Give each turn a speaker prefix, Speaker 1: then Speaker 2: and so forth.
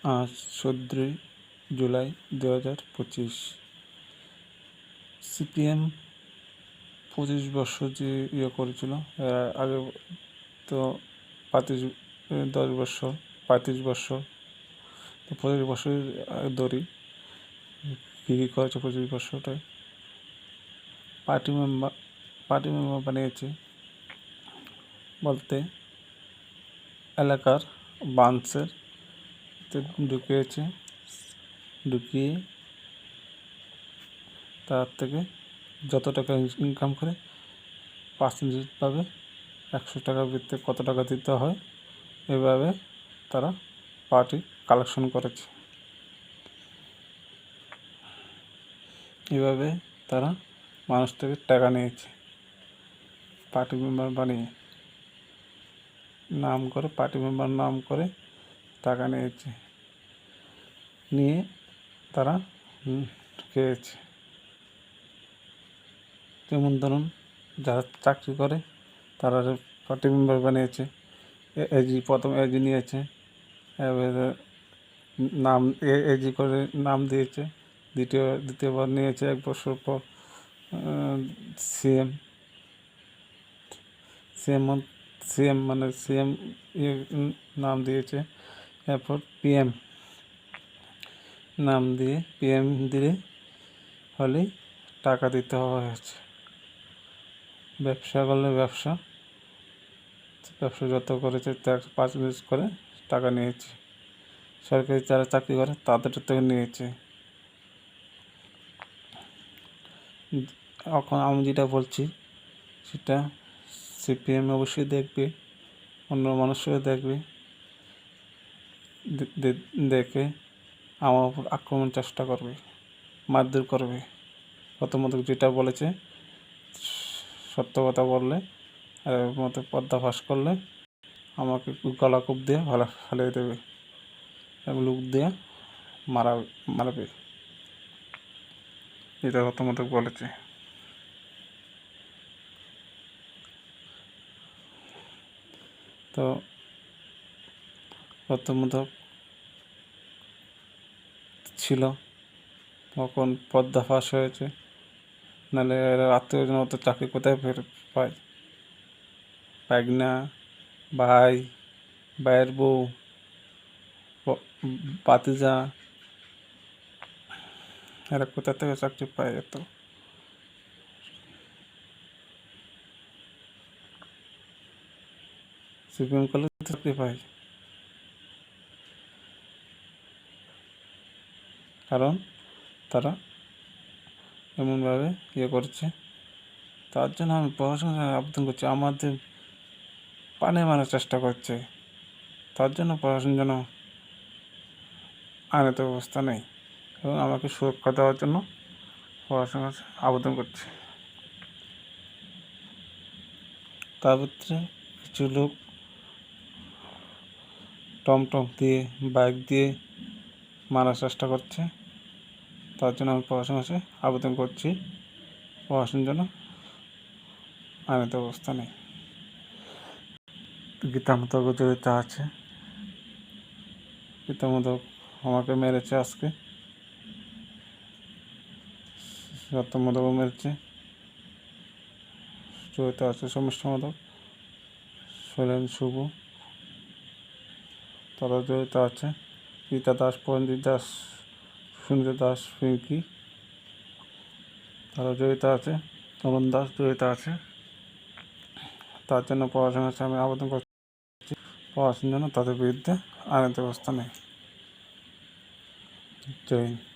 Speaker 1: আজ 14 জুলাই 2025। সিপিএম 25 বছর যে করেছিল, এর আগে তো 10 বছর 35 বছর, তো 25 বছর ধরি কী কী করেছে 25 বছরটায়। পার্টি মেম্বার বানিয়েছে বলতে এলাকার বান্সের ঢুকিয়ে তার থেকে যত টাকা ইনকাম করে পার্সেন্টেজ পাবে, 100 টাকার ভিত্তিতে কত টাকা দিতে হয়, এভাবে তারা পার্টি কালেকশন করেছে। এভাবে তারা মানুষ থেকে টাকা নিয়েছে পার্টি মেম্বার বানিয়ে, পার্টি মেম্বার নাম করে টাকা নিয়ে তারা খেয়েছে। যেমন ধরুন, যারা চাকরি করে তারা পার্টি মেম্বার বানিয়েছে, প্রথম এজি নিয়েছে, নাম এজি করে নাম দিয়েছে, দ্বিতীয়বার নিয়েছে 1 বছর পর সিএম নাম দিয়েছে। এরপর পিএম নাম দিয়ে পিএম দিলে হলেই টাকা দিতে হয়েছে। ব্যবসা করলে ব্যবসা যত করেছে ট্যাক্স পার্সেন্টেজ করে টাকা নিয়েছে। সরকারি যারা চাকরি করে তাদের থেকে নিয়েছে। এখন আমি যেটা বলছি সেটা সিপিএম অবশ্যই দেখবে, অন্য মানুষও দেখবে, দেখে আমার উপর আক্রমণ চেষ্টা করবে, মারধর করবে। প্রথমত যেটা বলেছে সত্য কথা বললে আর মতো পর্দাফাশ করলে আমাকে গলা কূপ দিয়ে ফেলিয়ে দেবে এবং লুক দিয়ে মারবে, এটা প্রথমত বলেছে। তো প্রথমত ছিল, তখন পর্দাফাশ হয়েছে, নাহলে এরা আত্মীয়জন মতো চাকরি কোথায় পায়? পাগনা, ভাইয়ের বউ, ভাতিজা, এরা কোথা থেকে চাকরি পায়? এত সিপিএম করলে চাকরি পায়, কারণ তারা এমনভাবে করছে। তার জন্য আমি প্রশাসনের আবেদন করছি, আমাদের পানি মারার চেষ্টা করছে, তার জন্য প্রশাসন যেন আইনত ব্যবস্থা নেই এবং আমাকে সুরক্ষা দেওয়ার জন্য প্রশাসনের কাছে আবেদন করছি। তার ভিতরে কিছু লোক টমটম দিয়ে, বাইক দিয়ে মারার চেষ্টা করছে, তার জন্য আমি প্রশাসনের কাছে আবেদন করছি, প্রশাসন যেন আইনত ব্যবস্থা নেই। গীতামতক জড়িত আছে, গীতামতক আমাকে মেরেছে, আজকে সত্যমতকও মেরেছে, জড়িত আছে সমস্যা মতক, শৈলেন শুভ, তারা জড়িত আছে, রীতা দাস, পরঞ্জিৎ দাস, সুনীতা দাস, পিঙ্কি, তারা জড়িত আছে, তরুণ দাস জড়িত আছে। তার জন্য প্রশাসনের কাছে আমি আবেদন করছি, প্রশাসন যেন তাদের বিরুদ্ধে আইনত ব্যবস্থা নেয়। জয় হিন্দ।